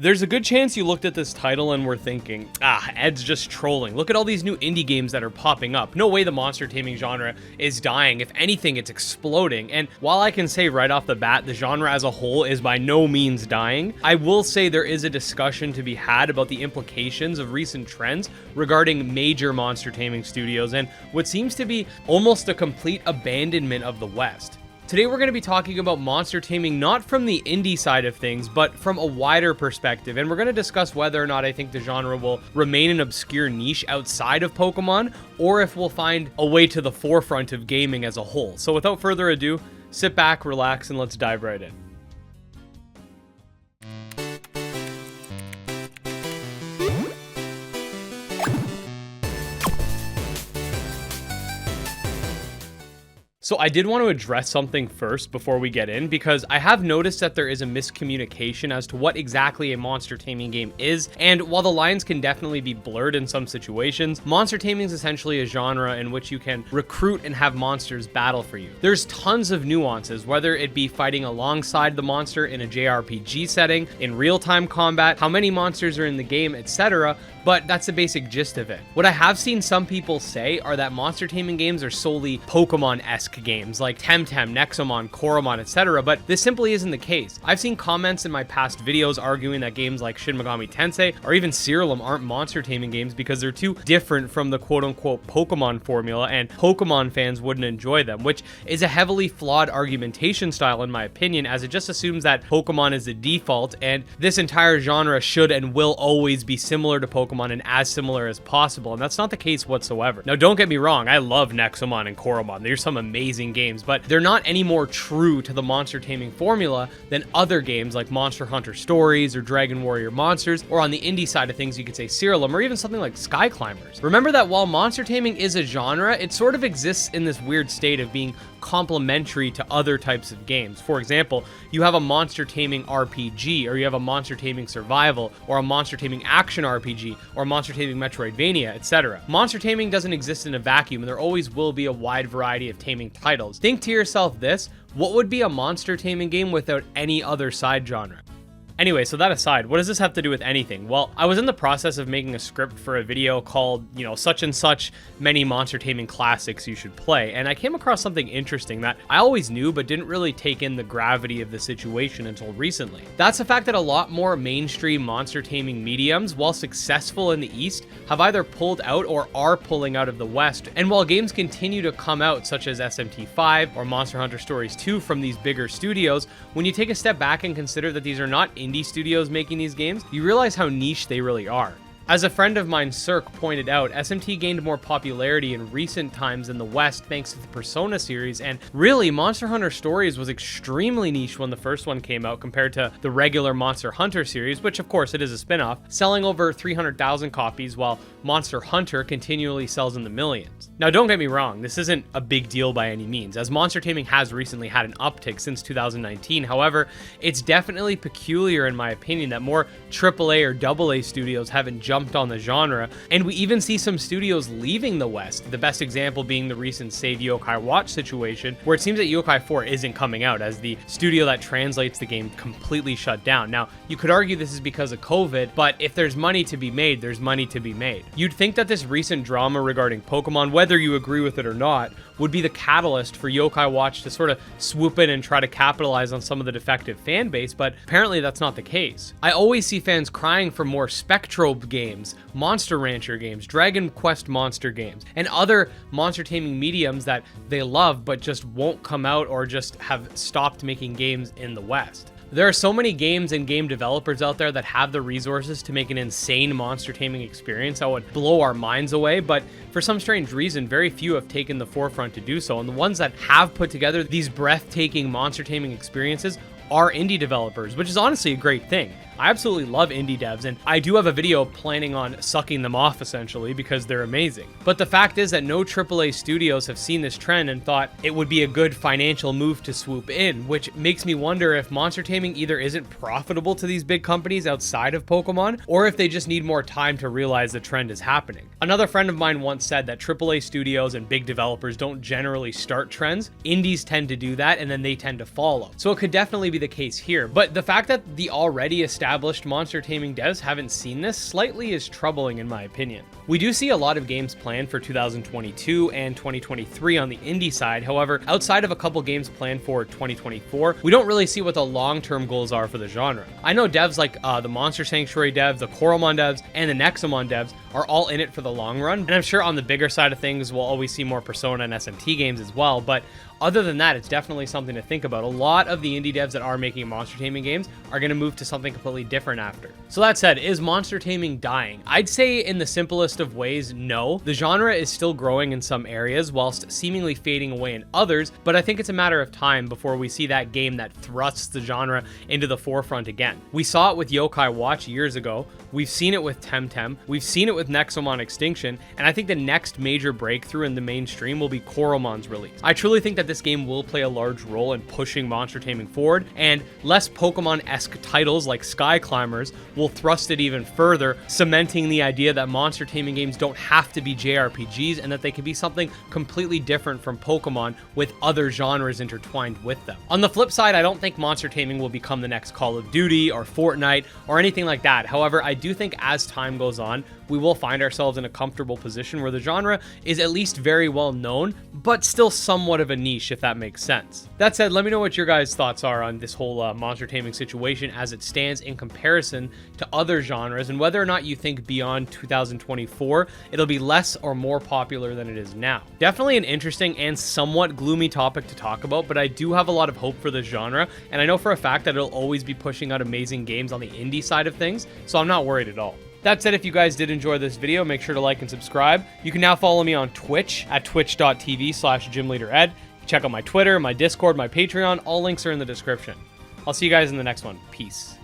There's a good chance you looked at this title and were thinking, Ed's just trolling. Look at all these new indie games that are popping up. No way the monster taming genre is dying. If anything, it's exploding. And while I can say right off the bat, the genre as a whole is by no means dying, I will say there is a discussion to be had about the implications of recent trends regarding major monster taming studios and what seems to be almost a complete abandonment of the West. Today we're going to be talking about monster taming not from the indie side of things, but from a wider perspective, and we're going to discuss whether or not I think the genre will remain an obscure niche outside of Pokemon, or if we'll find a way to the forefront of gaming as a whole. So without further ado, sit back, relax, and let's dive right in. So I did want to address something first before we get in, because I have noticed that there is a miscommunication as to what exactly a monster taming game is, and while the lines can definitely be blurred in some situations, monster taming is essentially a genre in which you can recruit and have monsters battle for you. There's tons of nuances, whether it be fighting alongside the monster in a JRPG setting, in real-time combat, how many monsters are in the game, etc., but that's the basic gist of it. What I have seen some people say are that monster taming games are solely Pokemon-esque games like Temtem, Nexomon, Coromon, etc., but this simply isn't the case. I've seen comments in my past videos arguing that games like Shin Megami Tensei or even Serialum aren't monster taming games because they're too different from the quote-unquote Pokemon formula and Pokemon fans wouldn't enjoy them, which is a heavily flawed argumentation style in my opinion, as it just assumes that Pokemon is the default and this entire genre should and will always be similar to Pokemon and as similar as possible, and that's not the case whatsoever. Now don't get me wrong, I love Nexomon and Coromon. They're some amazing games, but they're not any more true to the monster taming formula than other games like Monster Hunter Stories or Dragon Warrior Monsters, or on the indie side of things you could say Serialum, or even something like Sky Climbers. Remember that while monster taming is a genre, it sort of exists in this weird state of being complementary to other types of games. For example, you have a monster taming RPG, or you have a monster taming survival, or a monster taming action RPG, or monster taming Metroidvania, etc. Monster taming doesn't exist in a vacuum, and there always will be a wide variety of taming titles. Think to yourself this: what would be a monster taming game without any other side genre? Anyway, so that aside, what does this have to do with anything? Well, I was in the process of making a script for a video called, such and such many monster taming classics you should play, and I came across something interesting that I always knew but didn't really take in the gravity of the situation until recently. That's the fact that a lot more mainstream monster taming mediums, while successful in the East, have either pulled out or are pulling out of the West, and while games continue to come out, such as SMT5 or Monster Hunter Stories 2 from these bigger studios, when you take a step back and consider that these are not indie studios making these games, you realize how niche they really are. As a friend of mine, Cirque, pointed out, SMT gained more popularity in recent times in the West thanks to the Persona series, and really, Monster Hunter Stories was extremely niche when the first one came out compared to the regular Monster Hunter series, which of course it is a spin-off, selling over 300,000 copies, while Monster Hunter continually sells in the millions. Now don't get me wrong, this isn't a big deal by any means, as monster taming has recently had an uptick since 2019, however, it's definitely peculiar in my opinion that more AAA or AA studios haven't jumped on the genre, and we even see some studios leaving the West, the best example being the recent Save Yokai Watch situation, where it seems that Yokai 4 isn't coming out as the studio that translates the game completely shut down. Now, you could argue this is because of COVID, but if there's money to be made, there's money to be made. You'd think that this recent drama regarding Pokemon, whether you agree with it or not, would be the catalyst for Yokai Watch to sort of swoop in and try to capitalize on some of the defective fan base, but apparently that's not the case. I always see fans crying for more Spectrobe games, Monster Rancher games, Dragon Quest Monster games, and other monster taming mediums that they love but just won't come out or just have stopped making games in the West. There are so many games and game developers out there that have the resources to make an insane monster taming experience that would blow our minds away, but for some strange reason, very few have taken the forefront to do so, and the ones that have put together these breathtaking monster taming experiences are indie developers, which is honestly a great thing. I absolutely love indie devs, and I do have a video planning on sucking them off essentially because they're amazing. But the fact is that no AAA studios have seen this trend and thought it would be a good financial move to swoop in, which makes me wonder if monster taming either isn't profitable to these big companies outside of Pokemon, or if they just need more time to realize the trend is happening. Another friend of mine once said that AAA studios and big developers don't generally start trends. Indies tend to do that, and then they tend to follow. So it could definitely be the case here. But the fact that the already established established monster taming devs haven't seen this slightly is troubling in my opinion. We do see a lot of games planned for 2022 and 2023 on the indie side. However, outside of a couple games planned for 2024, we don't really see what the long-term goals are for the genre. I know devs like the Monster Sanctuary devs, the Coromon devs, and the Nexomon devs are all in it for the long run, and I'm sure on the bigger side of things we'll always see more Persona and SMT games as well, but other than that, it's definitely something to think about. A lot of the indie devs that are making monster taming games are going to move to something completely different after. So that said, is monster taming dying? I'd say in the simplest of ways, no. The genre is still growing in some areas whilst seemingly fading away in others, but I think it's a matter of time before we see that game that thrusts the genre into the forefront again. We saw it with Yokai Watch years ago, we've seen it with Temtem, we've seen it with Nexomon Extinction, and I think the next major breakthrough in the mainstream will be Coromon's release. I truly think that this game will play a large role in pushing monster taming forward, and less Pokemon-esque titles like Sky Climbers will thrust it even further, cementing the idea that monster taming games don't have to be JRPGs and that they can be something completely different from Pokemon with other genres intertwined with them. On the flip side, I don't think monster taming will become the next Call of Duty or Fortnite or anything like that. However, I do think as time goes on, we will find ourselves in a comfortable position where the genre is at least very well known, but still somewhat of a niche, if that makes sense. That said, let me know what your guys' thoughts are on this whole monster taming situation as it stands in comparison to other genres, and whether or not you think beyond 2024 it'll be less or more popular than it is now. Definitely an interesting and somewhat gloomy topic to talk about, but I do have a lot of hope for this genre, and I know for a fact that it'll always be pushing out amazing games on the indie side of things, so I'm not worried at all. That said, if you guys did enjoy this video, make sure to like and subscribe. You can now follow me on Twitch at twitch.tv/gymleadered. Check out my Twitter, my Discord, my Patreon. All links are in the description. I'll see you guys in the next one. Peace.